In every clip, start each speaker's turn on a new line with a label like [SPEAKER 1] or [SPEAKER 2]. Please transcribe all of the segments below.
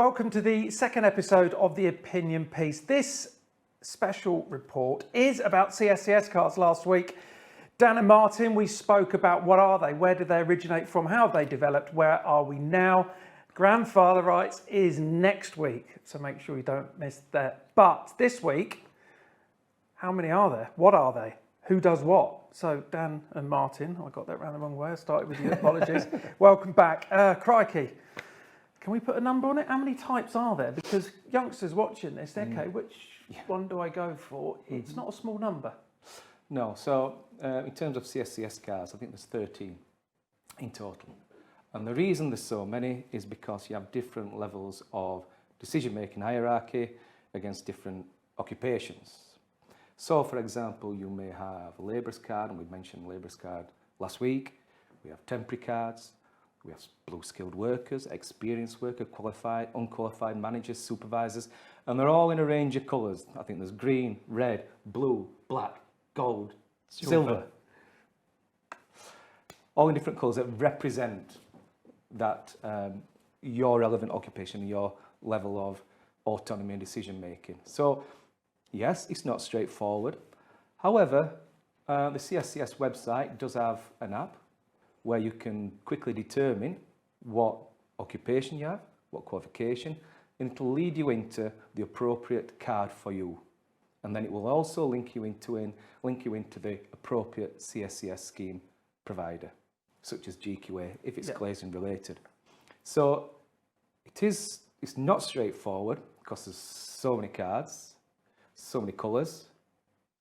[SPEAKER 1] welcome to the second episode of the opinion piece. This special report is about CSCS cards. Last week, Dan and Martin, we spoke about what are they, where did they originate from, how have they developed, where are we now. Grandfather rights is next week, so make sure you don't miss that. But this week, how many are there? What are they? Who does what? So Dan and Martin, I got that round the wrong way, I started with you, apologies. Welcome back. Crikey. Can we put a number on it? How many types are there? Because youngsters watching this, okay, which one do I go for? It's not a small number.
[SPEAKER 2] No, so in terms of CSCS cards, I think there's 13 in total. And the reason there's so many is because you have different levels of decision-making hierarchy against different occupations. So, for example, you may have a labourer's card, and we mentioned labourer's card last week. We have temporary cards. We have blue skilled workers, experienced worker, qualified, unqualified managers, supervisors, and they're all in a range of colours. I think there's green, red, blue, black, gold, silver. All in different colours that represent that your relevant occupation, your level of autonomy and decision making. So, yes, it's not straightforward. However, the CSCS website does have an app where you can quickly determine what occupation you have, what qualification, and it'll lead you into the appropriate card for you. And then it will also link you into the appropriate CSCS scheme provider, such as GQA, if it's glazing related. So it's not straightforward because there's so many cards, so many colours,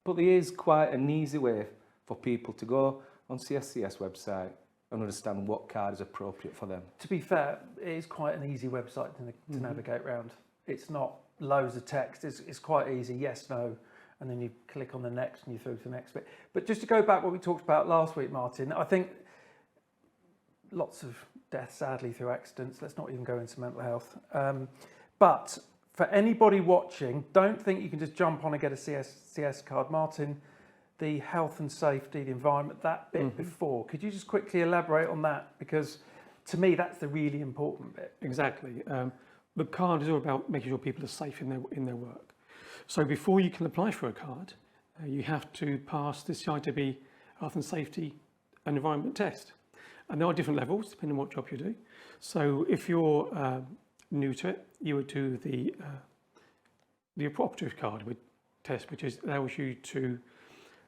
[SPEAKER 2] but there is quite an easy way for people to go on CSCS website and understand what card is appropriate for them.
[SPEAKER 1] To be fair, it is quite an easy website to navigate around. It's not loads of text, it's quite easy, yes, no, and then you click on the next and you through to the next bit. But just to go back what we talked about last week, Martin, I think lots of deaths, sadly, through accidents. Let's not even go into mental health. But for anybody watching, don't think you can just jump on and get a CSCS card. Martin, the health and safety, the environment, that bit before. Could you just quickly elaborate on that? Because to me, that's the really important bit.
[SPEAKER 3] Exactly. The card is all about making sure people are safe in their work. So before you can apply for a card, you have to pass the CITB health and safety and environment test. And there are different levels depending on what job you do. So if you're new to it, you would do the operative card test, which allows you to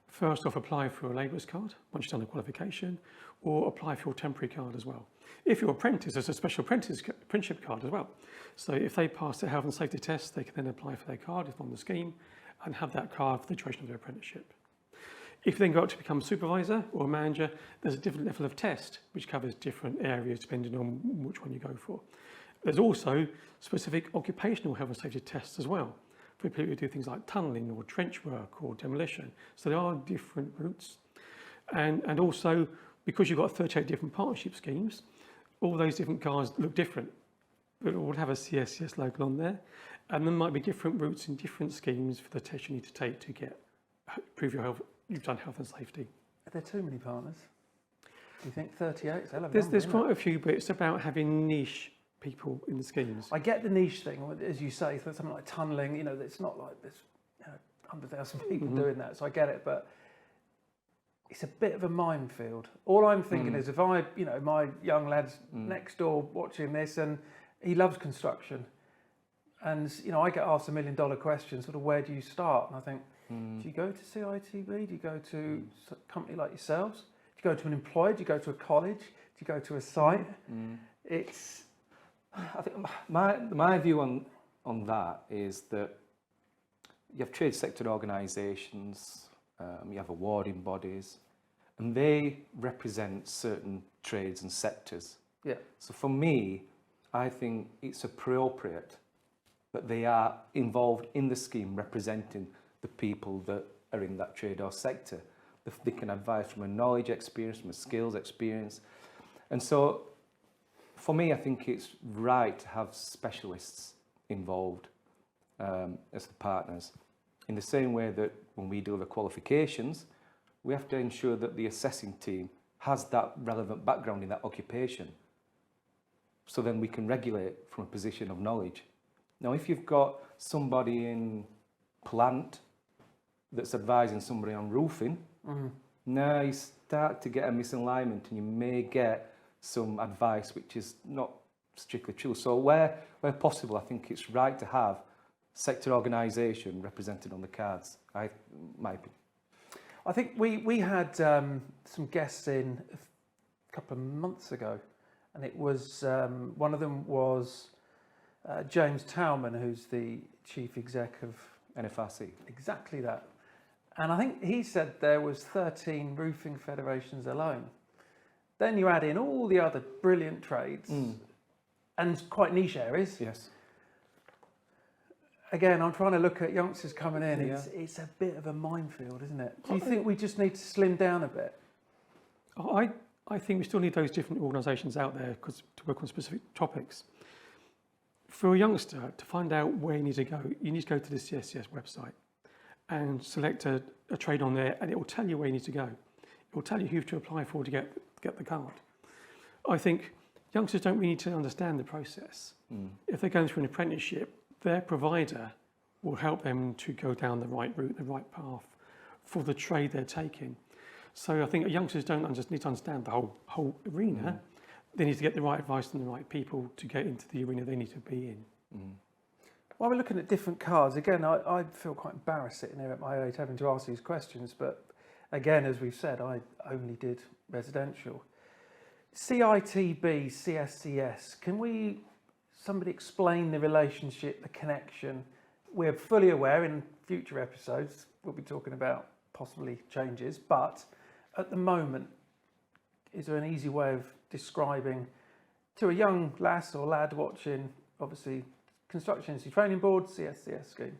[SPEAKER 3] first off apply for a labourer's card once you've done the qualification, or apply for your temporary card as well. If you're apprentice, there's a special apprenticeship card as well. So if they pass the health and safety test, they can then apply for their card if on the scheme and have that card for the duration of their apprenticeship. If you then go up to become a supervisor or a manager, there's a different level of test which covers different areas depending on which one you go for. There's also specific occupational health and safety tests as well for people who do things like tunnelling or trench work or demolition. So there are different routes. And also, because you've got 38 different partnership schemes, all those different cards look different. But it will have a CSCS logo on there. And there might be different routes in different schemes for the test you need to take to prove your health, you've done health and safety.
[SPEAKER 1] Are there too many partners? Do you think 38?
[SPEAKER 3] There's quite a few, but it's about having niche people in the schemes.
[SPEAKER 1] I get the niche thing, as you say, so something like tunnelling, it's not like there's 100,000 people doing that, so I get it, but it's a bit of a minefield. All I'm thinking is if my young lad's next door watching this and he loves construction, and I get asked $1 million questions, sort of where do you start? And I think, do you go to CITB? Do you go to a company like yourselves? Do you go to an employer? Do you go to a college? Do you go to a site?
[SPEAKER 2] I think my view on that is that you have trade sector organisations, you have awarding bodies, and they represent certain trades and sectors.
[SPEAKER 1] Yeah.
[SPEAKER 2] So for me, I think it's appropriate that they are involved in the scheme representing the people that are in that trade or sector. They can advise from a knowledge experience, from a skills experience. And so for me, I think it's right to have specialists involved as the partners. In the same way that when we deliver qualifications, we have to ensure that the assessing team has that relevant background in that occupation. so then we can regulate from a position of knowledge. Now, if you've got somebody in plant that's advising somebody on roofing, now you start to get a misalignment and you may get some advice which is not strictly true. So where possible, I think it's right to have sector organisation represented on the cards. My opinion.
[SPEAKER 1] I think we had some guests in a couple of months ago, and it was one of them was James Towman, who's the chief exec of
[SPEAKER 2] NFRC.
[SPEAKER 1] Exactly that. And I think he said there was 13 roofing federations alone. Then you add in all the other brilliant trades and quite niche areas.
[SPEAKER 2] Yes.
[SPEAKER 1] Again, I'm trying to look at youngsters coming in. Yeah. It's a bit of a minefield, isn't it? Do you think we just need to slim down a bit?
[SPEAKER 3] I think we still need those different organisations out there to work on specific topics. For a youngster to find out where you need to go to the CSCS website and select a trade on there, and it will tell you where you need to go. It will tell you who to apply for to get the card. I think youngsters don't really need to understand the process. If they're going through an apprenticeship, their provider will help them to go down the right route, the right path for the trade they're taking. So I think youngsters don't just need to understand the whole arena. They need to get the right advice from the right people to get into the arena they need to be in.
[SPEAKER 1] While we're looking at different cards, again, I feel quite embarrassed sitting here at my age having to ask these questions, but again, as we've said, I only did residential. CITB, CSCS, can somebody explain the relationship, the connection? We're fully aware in future episodes, we'll be talking about possibly changes, but at the moment, is there an easy way of describing to a young lass or lad watching, obviously, Construction Industry Training Board, CSCS scheme,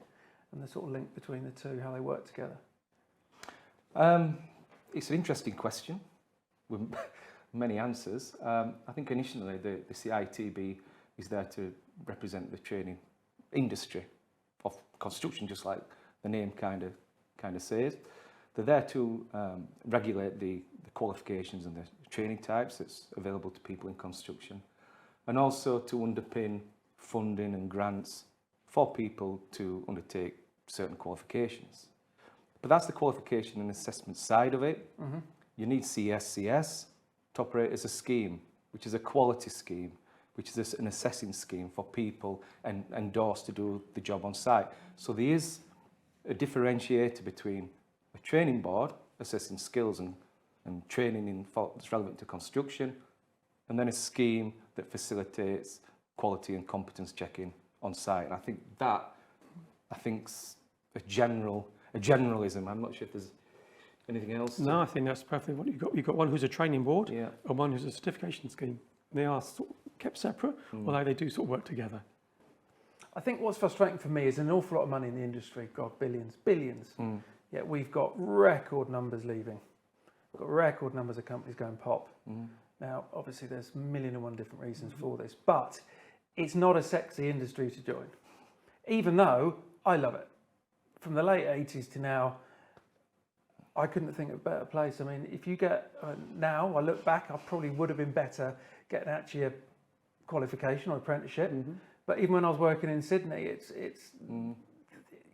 [SPEAKER 1] and the sort of link between the two, how they work together?
[SPEAKER 2] It's an interesting question with many answers. I think initially the CITB is there to represent the training industry of construction, just like the name kind of says. They're there to regulate the qualifications and the training types that's available to people in construction, and also to underpin funding and grants for people to undertake certain qualifications. But that's the qualification and assessment side of it. You need CSCS to operate as a scheme, which is a quality scheme, which is an assessing scheme for people and endorsed to do the job on site. So there is a differentiator between a training board assessing skills and training that's relevant to construction, and then a scheme that facilitates quality and competence checking on site. And I think's a generalism. I'm not sure if there's anything else.
[SPEAKER 3] No, I think that's perfectly what you've got. You've got one who's a training board,
[SPEAKER 2] yeah,
[SPEAKER 3] and one who's a certification scheme. They are sort of kept separate, although they do sort of work together.
[SPEAKER 1] I think what's frustrating for me is an awful lot of money in the industry. God, billions. Yet we've got record numbers leaving. We've got record numbers of companies going pop. Now, obviously, there's a million and one different reasons for this, but it's not a sexy industry to join, even though I love it. From the late 80s to now, I couldn't think of a better place. I mean, if you get, now I look back, I probably would have been better getting actually a qualification or apprenticeship. But even when I was working in Sydney,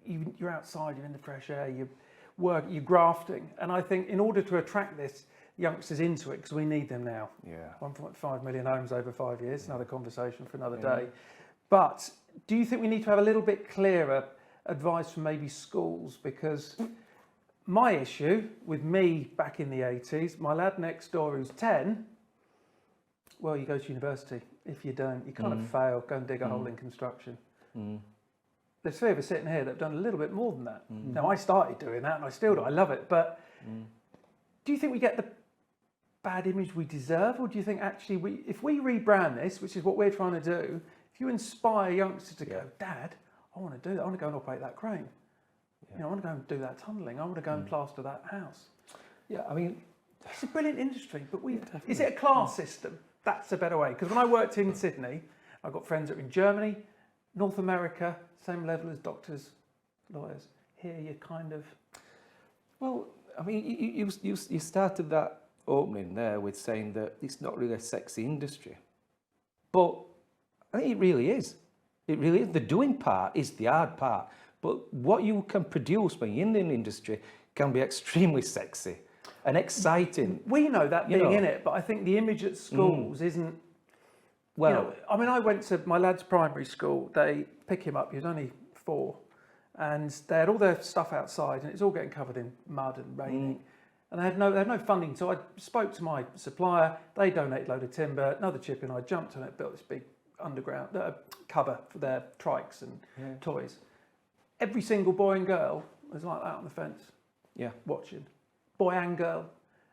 [SPEAKER 1] you're outside, you're in the fresh air, you're grafting. And I think in order to attract this youngsters into it, because we need them now. 1.5 million homes over 5 years, another conversation for another day. But do you think we need to have a little bit clearer advice from maybe schools? Because my issue with me back in the 80s, my lad next door who's 10, well, you go to university. If you don't, you kind of fail, go and dig a hole in construction. There's three of us sitting here that have done a little bit more than that. Now, I started doing that and I still do, I love it, but do you think we get the bad image we deserve, or do you think actually if we rebrand this, which is what we're trying to do, if you inspire youngsters to go, Dad, I want to do that, I want to go and operate that crane. I want to go and do that tunnelling, I want to go and plaster that house.
[SPEAKER 2] Yeah, I mean,
[SPEAKER 1] it's a brilliant industry, but is it a class system? That's a better way. Because when I worked in Sydney, I've got friends that are in Germany, North America, same level as doctors, lawyers. Here you're kind of...
[SPEAKER 2] Well, I mean, you started that opening there with saying that it's not really a sexy industry. But I think it really is. It really is. The doing part is the hard part. But what you can produce when you're in the industry can be extremely sexy and exciting.
[SPEAKER 1] We know that
[SPEAKER 2] You
[SPEAKER 1] being
[SPEAKER 2] know.
[SPEAKER 1] in it, but I think the image at schools isn't.
[SPEAKER 2] Well,
[SPEAKER 1] You know, I mean, I went to my lad's primary school. They pick him up. He was only 4, and they had all their stuff outside, and it's all getting covered in mud and raining. And they had no funding. So I spoke to my supplier. They donated a load of timber, another chip, and I jumped on it, built this big underground cover for their trikes and toys. Every single boy and girl was like that on the fence, watching, boy and girl.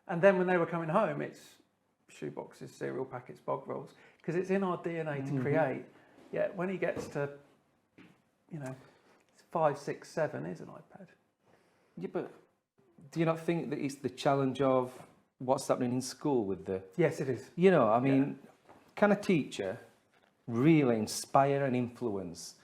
[SPEAKER 1] And then when they were coming home, it's shoeboxes, cereal packets, bog rolls, because it's in our DNA to create. Yet when he gets to, 5, 6, 7, is an iPad.
[SPEAKER 2] yeah, but do you not think that it's the challenge of what's happening in school with the...
[SPEAKER 1] Yes, it is.
[SPEAKER 2] You know, I mean, can a teacher really inspire and influence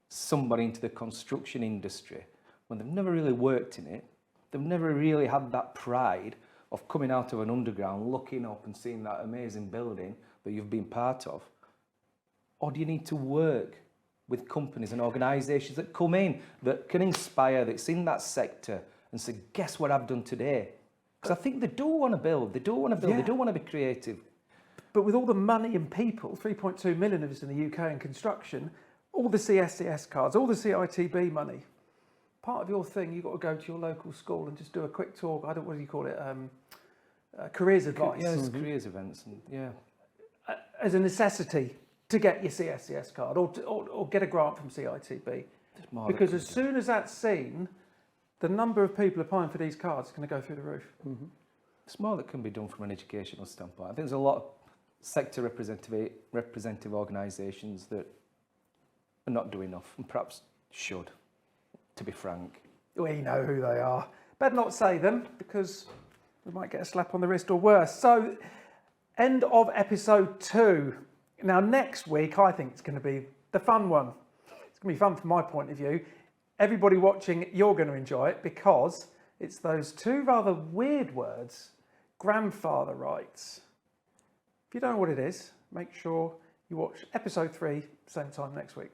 [SPEAKER 2] somebody into the construction industry when they've never really worked in it? They've never really had that pride of coming out of an underground, looking up and seeing that amazing building that you've been part of? Or do you need to work with companies and organisations that come in, that can inspire, that's in that sector, and say, guess what I've done today? Because I think they do want to build, they do want to be creative.
[SPEAKER 1] But with all the money and people, 3.2 million of us in the UK in construction, all the CSCS cards, all the CITB money, part of your thing, you've got to go to your local school and just do a quick talk. I don't, what do you call it? Careers advice.
[SPEAKER 2] Yeah, there's careers events. And,
[SPEAKER 1] As a necessity to get your CSCS card or get a grant from CITB. Because as soon as that's seen, the number of people applying for these cards is going to go through the roof.
[SPEAKER 2] It's more that can be done from an educational standpoint. I think there's a lot of sector representative organisations that are not doing enough and perhaps should, to be frank.
[SPEAKER 1] We know who they are. Better not say them because we might get a slap on the wrist or worse. So, end of episode 2. Now, next week, I think it's going to be the fun one. It's going to be fun from my point of view. Everybody watching, you're going to enjoy it because it's those 2 rather weird words, grandfather rights. If you don't know what it is, make sure you watch episode 3, same time next week.